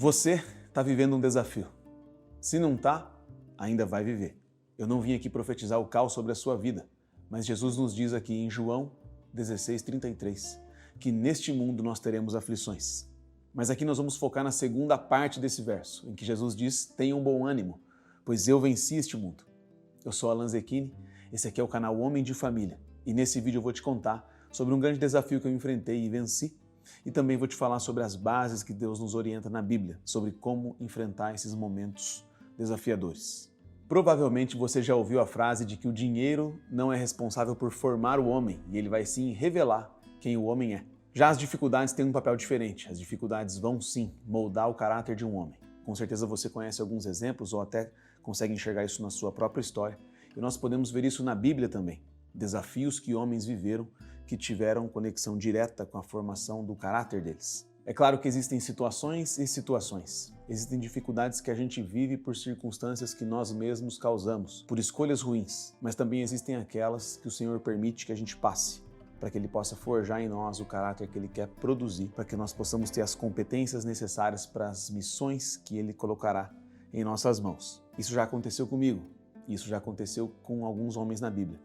Você está vivendo um desafio. Se não está, ainda vai viver. Eu não vim aqui profetizar o caos sobre a sua vida, mas Jesus nos diz aqui em João 16:33 que neste mundo nós teremos aflições. Mas aqui nós vamos focar na segunda parte desse verso, em que Jesus diz: tenham bom ânimo, pois eu venci este mundo. Eu sou Alan Zecchini, esse aqui é o canal Homem de Família, e nesse vídeo eu vou te contar sobre um grande desafio que eu enfrentei e venci, e também vou te falar sobre as bases que Deus nos orienta na Bíblia, sobre como enfrentar esses momentos desafiadores. Provavelmente você já ouviu a frase de que o dinheiro não é responsável por formar o homem, e ele vai sim revelar quem o homem é. Já as dificuldades têm um papel diferente. As dificuldades vão sim moldar o caráter de um homem. Com certeza você conhece alguns exemplos ou até consegue enxergar isso na sua própria história. E nós podemos ver isso na Bíblia também. Desafios que homens viveram que tiveram conexão direta com a formação do caráter deles. É claro que existem situações e situações. Existem dificuldades que a gente vive por circunstâncias que nós mesmos causamos, por escolhas ruins, mas também existem aquelas que o Senhor permite que a gente passe, para que Ele possa forjar em nós o caráter que Ele quer produzir, para que nós possamos ter as competências necessárias para as missões que Ele colocará em nossas mãos. Isso já aconteceu comigo, isso já aconteceu com alguns homens na Bíblia.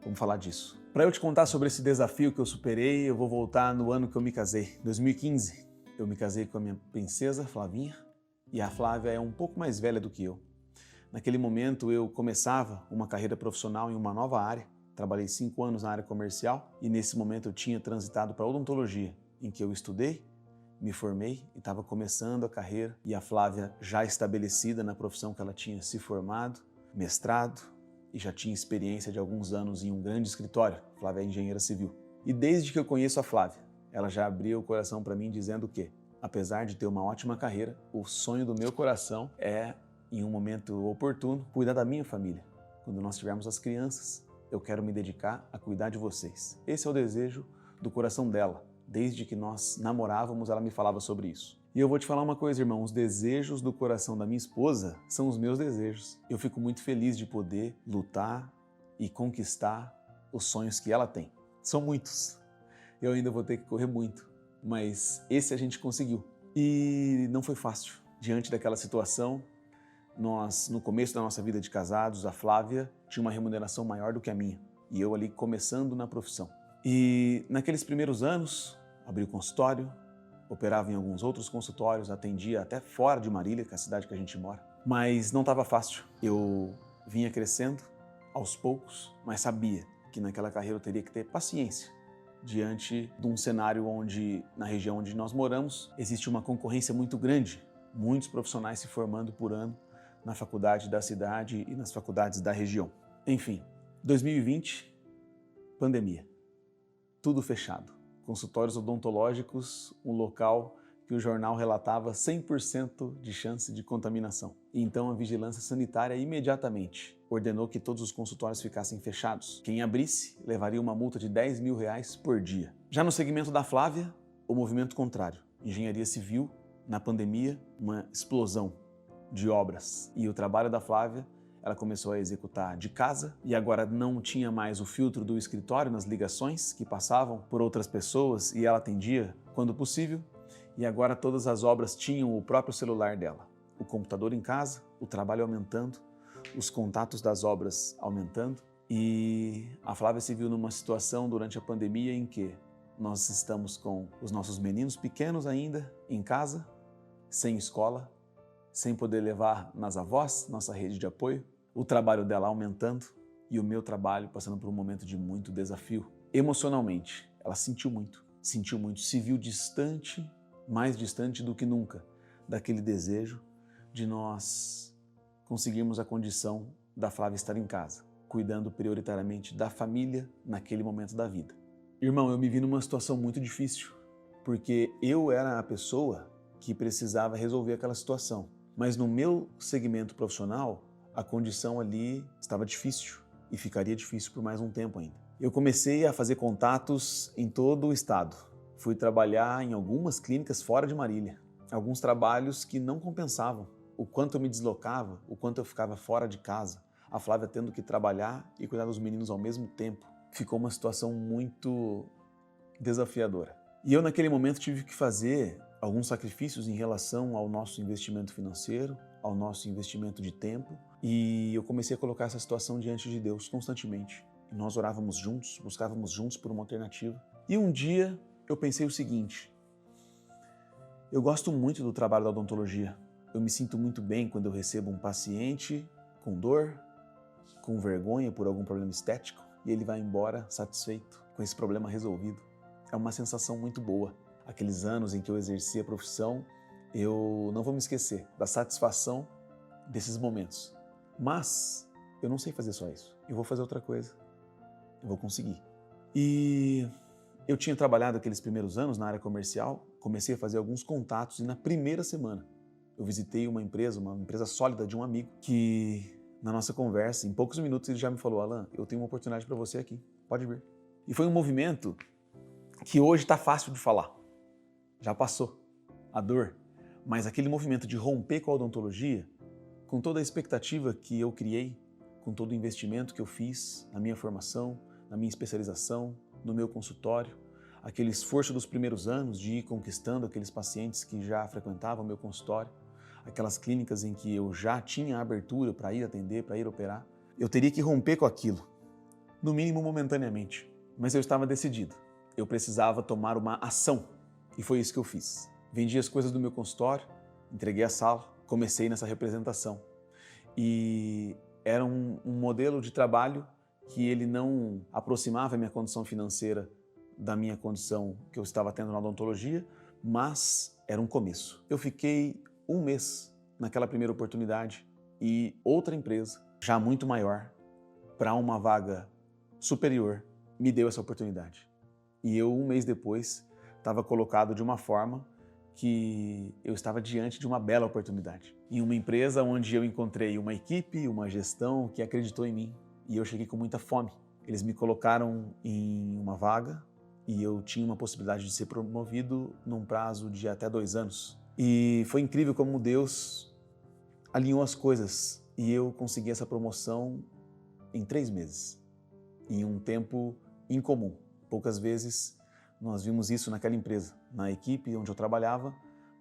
Vamos falar disso. Para eu te contar sobre esse desafio que eu superei, eu vou voltar no ano que eu me casei, 2015. Eu me casei com a minha princesa, Flavinha, e a Flávia é um pouco mais velha do que eu. Naquele momento eu começava uma carreira profissional em uma nova área, trabalhei 5 anos na área comercial e nesse momento eu tinha transitado para a odontologia, em que eu estudei, me formei e estava começando a carreira, e a Flávia já estabelecida na profissão que ela tinha se formado, mestrado, e já tinha experiência de alguns anos em um grande escritório. Flávia é engenheira civil. E desde que eu conheço a Flávia, ela já abriu o coração para mim dizendo que, apesar de ter uma ótima carreira, o sonho do meu coração é, em um momento oportuno, cuidar da minha família. Quando nós tivermos as crianças, eu quero me dedicar a cuidar de vocês. Esse é o desejo do coração dela. Desde que nós namorávamos, ela me falava sobre isso. E eu vou te falar uma coisa, irmão, os desejos do coração da minha esposa são os meus desejos. Eu fico muito feliz de poder lutar e conquistar os sonhos que ela tem. São muitos. Eu ainda vou ter que correr muito, mas esse a gente conseguiu. E não foi fácil. Diante daquela situação, nós, no começo da nossa vida de casados, a Flávia tinha uma remuneração maior do que a minha. E eu ali começando na profissão. E naqueles primeiros anos, abri o consultório, operava em alguns outros consultórios, atendia até fora de Marília, que é a cidade que a gente mora. Mas não estava fácil. Eu vinha crescendo aos poucos, mas sabia que naquela carreira eu teria que ter paciência diante de um cenário onde, na região onde nós moramos, existe uma concorrência muito grande. Muitos profissionais se formando por ano na faculdade da cidade e nas faculdades da região. Enfim, 2020, pandemia. Tudo fechado. Consultórios odontológicos, um local que o jornal relatava 100% de chance de contaminação. E então a vigilância sanitária imediatamente ordenou que todos os consultórios ficassem fechados. Quem abrisse levaria uma multa de R$10 mil por dia. Já no segmento da Flávia, o movimento contrário. Engenharia civil, na pandemia, uma explosão de obras. E o trabalho da Flávia, ela começou a executar de casa e agora não tinha mais o filtro do escritório nas ligações que passavam por outras pessoas e ela atendia quando possível. E agora todas as obras tinham o próprio celular dela. O computador em casa, o trabalho aumentando, os contatos das obras aumentando. E a Flávia se viu numa situação durante a pandemia em que nós estamos com os nossos meninos pequenos ainda em casa, sem escola, sem poder levar nas avós, nossa rede de apoio, o trabalho dela aumentando e o meu trabalho passando por um momento de muito desafio. Emocionalmente, ela sentiu muito, se viu distante, mais distante do que nunca, daquele desejo de nós conseguirmos a condição da Flávia estar em casa, cuidando prioritariamente da família naquele momento da vida. Irmão, eu me vi numa situação muito difícil, porque eu era a pessoa que precisava resolver aquela situação. Mas no meu segmento profissional, a condição ali estava difícil e ficaria difícil por mais um tempo ainda. Eu comecei a fazer contatos em todo o estado. Fui trabalhar em algumas clínicas fora de Marília. Alguns trabalhos que não compensavam. O quanto eu me deslocava, o quanto eu ficava fora de casa. A Flávia tendo que trabalhar e cuidar dos meninos ao mesmo tempo. Ficou uma situação muito desafiadora. E eu naquele momento tive que fazer alguns sacrifícios em relação ao nosso investimento financeiro, ao nosso investimento de tempo, e eu comecei a colocar essa situação diante de Deus constantemente. E nós orávamos juntos, buscávamos juntos por uma alternativa. E um dia eu pensei o seguinte: eu gosto muito do trabalho da odontologia. Eu me sinto muito bem quando eu recebo um paciente com dor, com vergonha por algum problema estético, e ele vai embora satisfeito, com esse problema resolvido. É uma sensação muito boa. Aqueles anos em que eu exerci a profissão, eu não vou me esquecer da satisfação desses momentos. Mas eu não sei fazer só isso. Eu vou fazer outra coisa. Eu vou conseguir. E eu tinha trabalhado aqueles primeiros anos na área comercial, comecei a fazer alguns contatos e na primeira semana eu visitei uma empresa sólida de um amigo que, na nossa conversa, em poucos minutos ele já me falou: Alan, eu tenho uma oportunidade para você aqui, pode vir. E foi um movimento que hoje está fácil de falar, já passou a dor, mas aquele movimento de romper com a odontologia, com toda a expectativa que eu criei, com todo o investimento que eu fiz na minha formação, na minha especialização, no meu consultório, aquele esforço dos primeiros anos de ir conquistando aqueles pacientes que já frequentavam o meu consultório, aquelas clínicas em que eu já tinha abertura para ir atender, para ir operar, eu teria que romper com aquilo, no mínimo momentaneamente. Mas eu estava decidido, eu precisava tomar uma ação e foi isso que eu fiz. Vendi as coisas do meu consultório, entreguei a sala, comecei nessa representação. E era um modelo de trabalho que ele não aproximava a minha condição financeira da minha condição que eu estava tendo na odontologia, mas era um começo. Eu fiquei um mês naquela primeira oportunidade e outra empresa, já muito maior, para uma vaga superior, me deu essa oportunidade. E eu, um mês depois, estava colocado de uma forma que eu estava diante de uma bela oportunidade. Em uma empresa onde eu encontrei uma equipe, uma gestão que acreditou em mim. E eu cheguei com muita fome. Eles me colocaram em uma vaga e eu tinha uma possibilidade de ser promovido num prazo de até 2 anos. E foi incrível como Deus alinhou as coisas e eu consegui essa promoção em 3 meses, em um tempo incomum. Poucas vezes nós vimos isso naquela empresa. Na equipe onde eu trabalhava,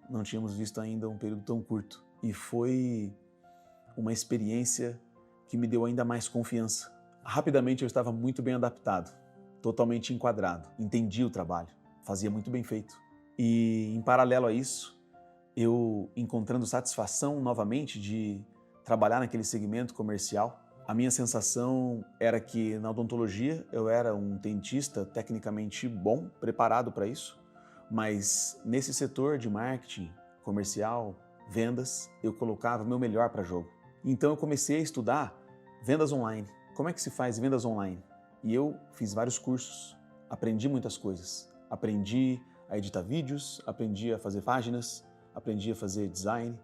não tínhamos visto ainda um período tão curto. E foi uma experiência que me deu ainda mais confiança. Rapidamente eu estava muito bem adaptado, totalmente enquadrado, entendi o trabalho, fazia muito bem feito. E em paralelo a isso, eu encontrando satisfação novamente de trabalhar naquele segmento comercial, a minha sensação era que na odontologia eu era um dentista tecnicamente bom, preparado para isso, mas nesse setor de marketing, comercial, vendas, eu colocava o meu melhor para jogo. Então eu comecei a estudar vendas online. Como é que se faz vendas online? E eu fiz vários cursos, aprendi muitas coisas. Aprendi a editar vídeos, aprendi a fazer páginas, aprendi a fazer design,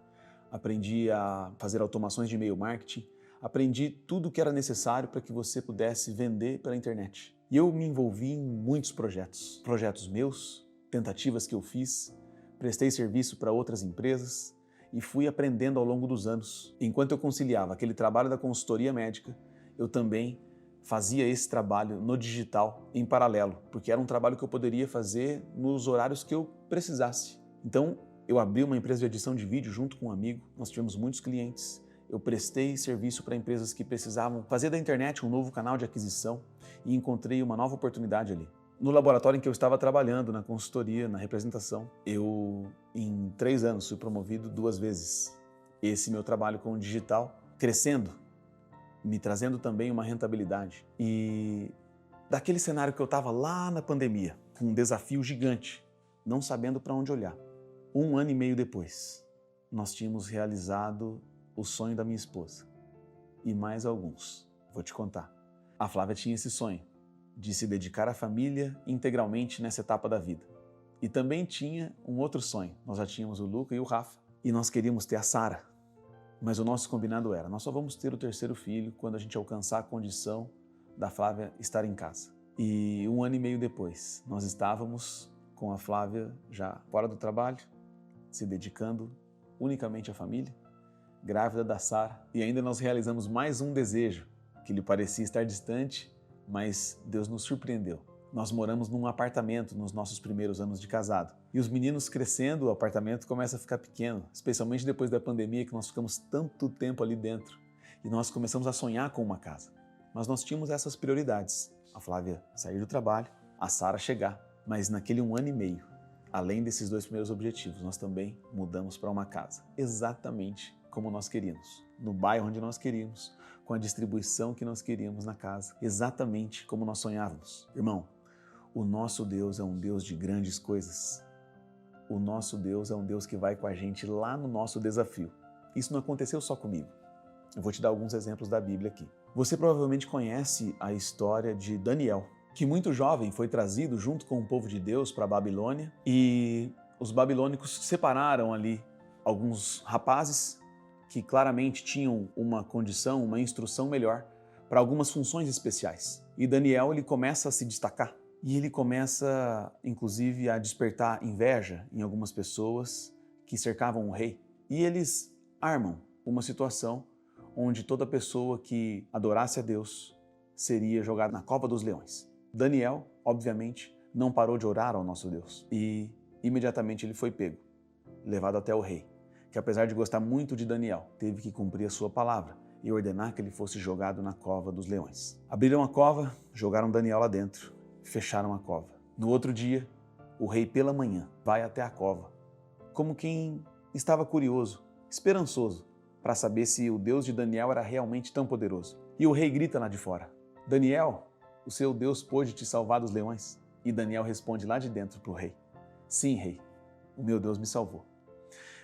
aprendi a fazer automações de e-mail marketing, aprendi tudo o que era necessário para que você pudesse vender pela internet. E eu me envolvi em muitos projetos. Projetos meus, tentativas que eu fiz, prestei serviço para outras empresas, e fui aprendendo ao longo dos anos. Enquanto eu conciliava aquele trabalho da consultoria médica, eu também fazia esse trabalho no digital em paralelo, porque era um trabalho que eu poderia fazer nos horários que eu precisasse. Então, eu abri uma empresa de edição de vídeo junto com um amigo, nós tivemos muitos clientes, eu prestei serviço para empresas que precisavam fazer da internet um novo canal de aquisição e encontrei uma nova oportunidade ali. No laboratório em que eu estava trabalhando, na consultoria, na representação, eu, em 3 anos, fui promovido 2 vezes. Esse meu trabalho com o digital, crescendo, me trazendo também uma rentabilidade. E daquele cenário que eu estava lá na pandemia, com um desafio gigante, não sabendo para onde olhar. 1 ano e meio depois, nós tínhamos realizado o sonho da minha esposa. E mais alguns, vou te contar. A Flávia tinha esse sonho de se dedicar à família integralmente nessa etapa da vida. E também tinha um outro sonho. Nós já tínhamos o Luca e o Rafa, e nós queríamos ter a Sara. Mas o nosso combinado era, nós só vamos ter o 3º filho quando a gente alcançar a condição da Flávia estar em casa. E 1 ano e meio depois, nós estávamos com a Flávia já fora do trabalho, se dedicando unicamente à família, grávida da Sara, e ainda nós realizamos mais um desejo, que lhe parecia estar distante, mas Deus nos surpreendeu. Nós moramos num apartamento nos nossos primeiros anos de casado. E os meninos crescendo, o apartamento começa a ficar pequeno, especialmente depois da pandemia, que nós ficamos tanto tempo ali dentro. E nós começamos a sonhar com uma casa. Mas nós tínhamos essas prioridades. A Flávia sair do trabalho, a Sara chegar. Mas naquele 1 ano e meio, além desses 2 primeiros objetivos, nós também mudamos para uma casa. Exatamente como nós queríamos. No bairro onde nós queríamos, com a distribuição que nós queríamos na casa. Exatamente como nós sonhávamos. Irmão, o nosso Deus é um Deus de grandes coisas. O nosso Deus é um Deus que vai com a gente lá no nosso desafio. Isso não aconteceu só comigo. Eu vou te dar alguns exemplos da Bíblia aqui. Você provavelmente conhece a história de Daniel, que muito jovem foi trazido junto com o povo de Deus para a Babilônia e os babilônicos separaram ali alguns rapazes que claramente tinham uma condição, uma instrução melhor para algumas funções especiais. E Daniel ele começa a se destacar. E ele começa, inclusive, a despertar inveja em algumas pessoas que cercavam o rei. E eles armam uma situação onde toda pessoa que adorasse a Deus seria jogada na cova dos leões. Daniel, obviamente, não parou de orar ao nosso Deus. E imediatamente ele foi pego, levado até o rei, que apesar de gostar muito de Daniel, teve que cumprir a sua palavra e ordenar que ele fosse jogado na cova dos leões. Abriram a cova, jogaram Daniel lá dentro, fecharam a cova. No outro dia, o rei pela manhã vai até a cova, como quem estava curioso, esperançoso, para saber se o Deus de Daniel era realmente tão poderoso. E o rei grita lá de fora: Daniel, o seu Deus pôde te salvar dos leões? E Daniel responde lá de dentro para o rei: sim, rei, o meu Deus me salvou.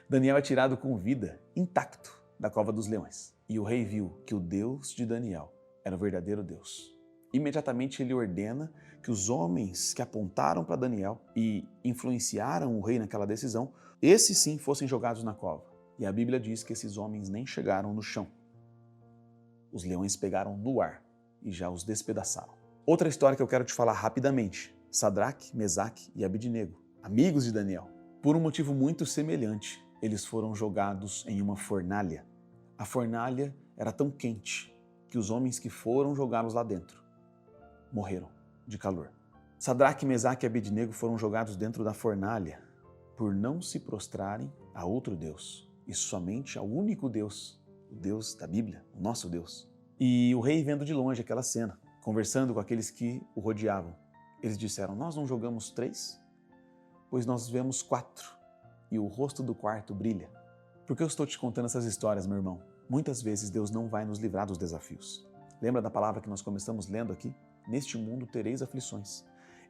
Daniel é tirado com vida, intacto, da cova dos leões. E o rei viu que o Deus de Daniel era o verdadeiro Deus. Imediatamente ele ordena que os homens que apontaram para Daniel e influenciaram o rei naquela decisão, esses sim fossem jogados na cova. E a Bíblia diz que esses homens nem chegaram no chão. Os leões pegaram no ar e já os despedaçaram. Outra história que eu quero te falar rapidamente. Sadraque, Mesaque e Abidnego, amigos de Daniel. Por um motivo muito semelhante, eles foram jogados em uma fornalha. A fornalha era tão quente que os homens que foram jogá-los lá dentro morreram de calor. Sadraque, Mesaque e Abidnego foram jogados dentro da fornalha por não se prostrarem a outro Deus, e somente ao único Deus, o Deus da Bíblia, o nosso Deus. E o rei vendo de longe aquela cena, conversando com aqueles que o rodeavam, eles disseram: nós não jogamos 3? Pois nós vemos 4, e o rosto do quarto brilha. Por que eu estou te contando essas histórias, meu irmão? Muitas vezes Deus não vai nos livrar dos desafios. Lembra da palavra que nós começamos lendo aqui? Neste mundo tereis aflições.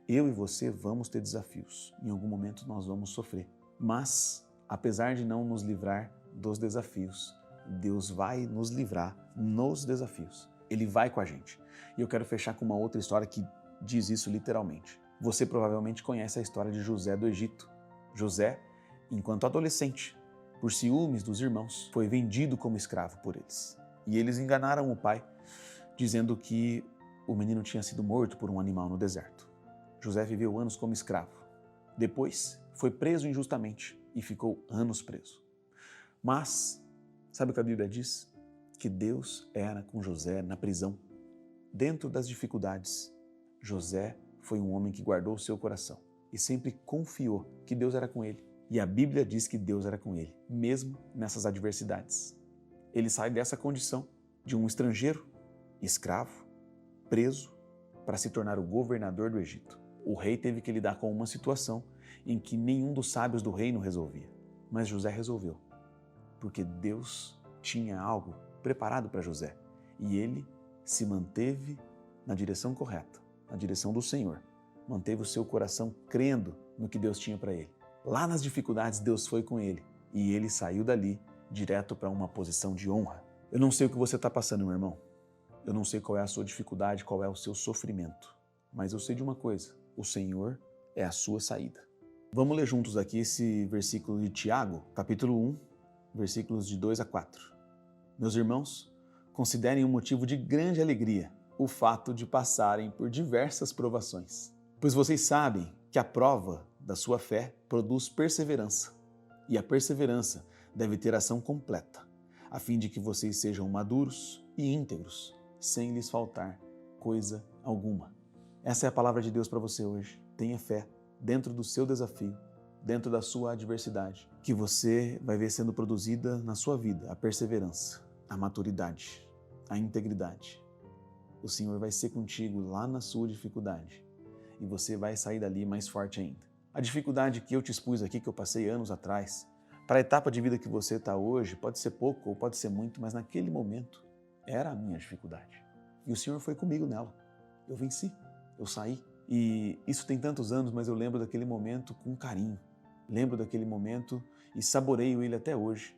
Eu e você vamos ter desafios. Em algum momento nós vamos sofrer. Mas, apesar de não nos livrar dos desafios, Deus vai nos livrar nos desafios. Ele vai com a gente. E eu quero fechar com uma outra história que diz isso literalmente. Você provavelmente conhece a história de José do Egito. José, enquanto adolescente, por ciúmes dos irmãos, foi vendido como escravo por eles. E eles enganaram o pai, dizendo que o menino tinha sido morto por um animal no deserto. José viveu anos como escravo. Depois, foi preso injustamente e ficou anos preso. Mas, sabe o que a Bíblia diz? Que Deus era com José na prisão. Dentro das dificuldades, José foi um homem que guardou o seu coração e sempre confiou que Deus era com ele. E a Bíblia diz que Deus era com ele, mesmo nessas adversidades. Ele sai dessa condição de um estrangeiro, escravo, preso, para se tornar o governador do Egito. O rei teve que lidar com uma situação em que nenhum dos sábios do reino resolvia. Mas José resolveu, porque Deus tinha algo preparado para José. E ele se manteve na direção correta, na direção do Senhor. Manteve o seu coração crendo no que Deus tinha para ele. Lá nas dificuldades, Deus foi com ele. E ele saiu dali direto para uma posição de honra. Eu não sei o que você está passando, meu irmão. Eu não sei qual é a sua dificuldade, qual é o seu sofrimento. Mas eu sei de uma coisa: o Senhor é a sua saída. Vamos ler juntos aqui esse versículo de Tiago, capítulo 1, versículos de 2 a 4. Meus irmãos, considerem um motivo de grande alegria o fato de passarem por diversas provações. Pois vocês sabem que a prova da sua fé produz perseverança. E a perseverança deve ter ação completa, a fim de que vocês sejam maduros e íntegros, sem lhes faltar coisa alguma. Essa é a palavra de Deus para você hoje. Tenha fé dentro do seu desafio, dentro da sua adversidade, que você vai ver sendo produzida na sua vida a perseverança, a maturidade, a integridade. O Senhor vai ser contigo lá na sua dificuldade e você vai sair dali mais forte ainda. A dificuldade que eu te expus aqui, que eu passei anos atrás, para a etapa de vida que você está hoje, pode ser pouco ou pode ser muito, mas naquele momento era a minha dificuldade. E o Senhor foi comigo nela. Eu venci, eu saí. E isso tem tantos anos, mas eu lembro daquele momento com carinho. Lembro daquele momento e saboreio ele até hoje,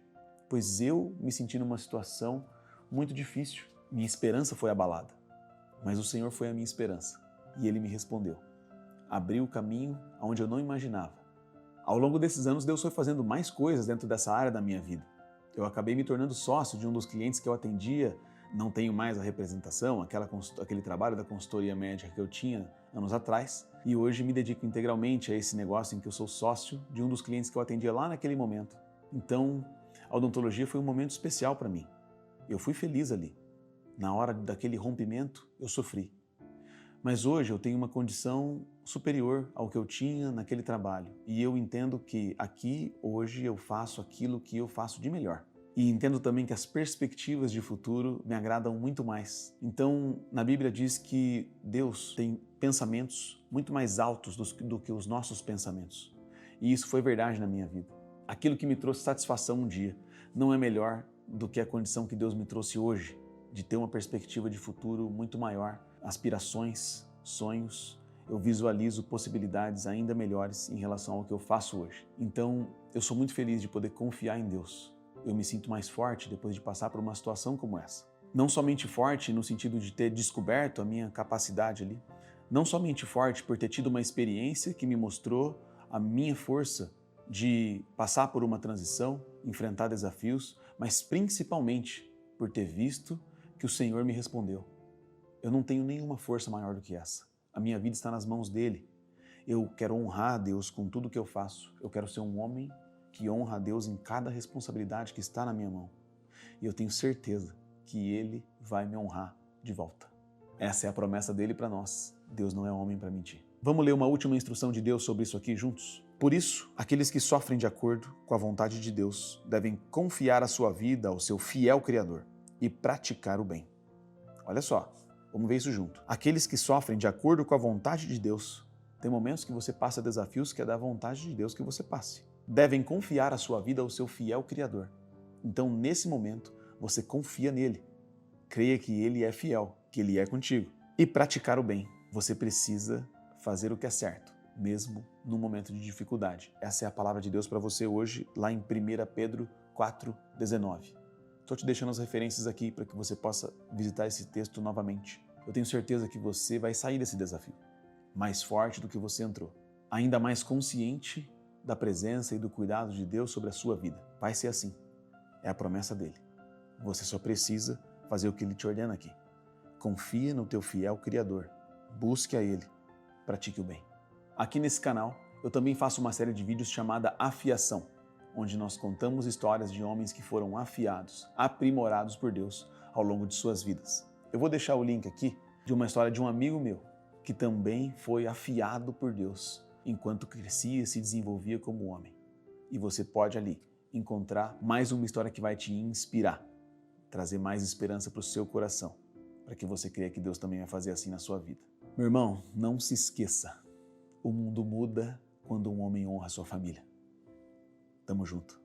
pois eu me senti numa situação muito difícil. Minha esperança foi abalada, mas o Senhor foi a minha esperança e Ele me respondeu. Abriu o caminho aonde eu não imaginava. Ao longo desses anos, Deus foi fazendo mais coisas dentro dessa área da minha vida. Eu acabei me tornando sócio de um dos clientes que eu atendia, não tenho mais a representação, aquele trabalho da consultoria médica que eu tinha anos atrás, e hoje me dedico integralmente a esse negócio em que eu sou sócio de um dos clientes que eu atendia lá naquele momento. Então, a odontologia foi um momento especial para mim. Eu fui feliz ali. Na hora daquele rompimento, eu sofri. Mas hoje eu tenho uma condição superior ao que eu tinha naquele trabalho. E eu entendo que aqui, hoje, eu faço aquilo que eu faço de melhor. E entendo também que as perspectivas de futuro me agradam muito mais. Então, na Bíblia diz que Deus tem pensamentos muito mais altos do que os nossos pensamentos. E isso foi verdade na minha vida. Aquilo que me trouxe satisfação um dia não é melhor do que a condição que Deus me trouxe hoje, de ter uma perspectiva de futuro muito maior, aspirações, sonhos. Eu visualizo possibilidades ainda melhores em relação ao que eu faço hoje. Então, eu sou muito feliz de poder confiar em Deus. Eu me sinto mais forte depois de passar por uma situação como essa. Não somente forte no sentido de ter descoberto a minha capacidade ali, não somente forte por ter tido uma experiência que me mostrou a minha força de passar por uma transição, enfrentar desafios, mas principalmente por ter visto que o Senhor me respondeu. Eu não tenho nenhuma força maior do que essa. A minha vida está nas mãos dele. Eu quero honrar a Deus com tudo que eu faço. Eu quero ser um homem que honra a Deus em cada responsabilidade que está na minha mão. E eu tenho certeza que Ele vai me honrar de volta. Essa é a promessa dele para nós. Deus não é homem para mentir. Vamos ler uma última instrução de Deus sobre isso aqui juntos? Por isso, aqueles que sofrem de acordo com a vontade de Deus devem confiar a sua vida ao seu fiel Criador e praticar o bem. Olha só, vamos ver isso junto. Aqueles que sofrem de acordo com a vontade de Deus, tem momentos que você passa desafios que é da vontade de Deus que você passe. Devem confiar a sua vida ao seu fiel Criador. Então, nesse momento, você confia nele. Creia que ele é fiel, que ele é contigo. E praticar o bem. Você precisa fazer o que é certo, mesmo no momento de dificuldade. Essa é a palavra de Deus para você hoje, lá em 1 Pedro 4,19. Estou te deixando as referências aqui para que você possa visitar esse texto novamente. Eu tenho certeza que você vai sair desse desafio mais forte do que você entrou, ainda mais consciente da presença e do cuidado de Deus sobre a sua vida. Vai ser assim. É a promessa dele. Você só precisa fazer o que ele te ordena aqui. Confia no teu fiel Criador. Busque a ele. Pratique o bem. Aqui nesse canal, eu também faço uma série de vídeos chamada Afiação, onde nós contamos histórias de homens que foram afiados, aprimorados por Deus ao longo de suas vidas. Eu vou deixar o link aqui de uma história de um amigo meu que também foi afiado por Deus enquanto crescia e se desenvolvia como homem. E você pode ali encontrar mais uma história que vai te inspirar, trazer mais esperança para o seu coração, para que você creia que Deus também vai fazer assim na sua vida. Meu irmão, não se esqueça, o mundo muda quando um homem honra a sua família. Tamo junto.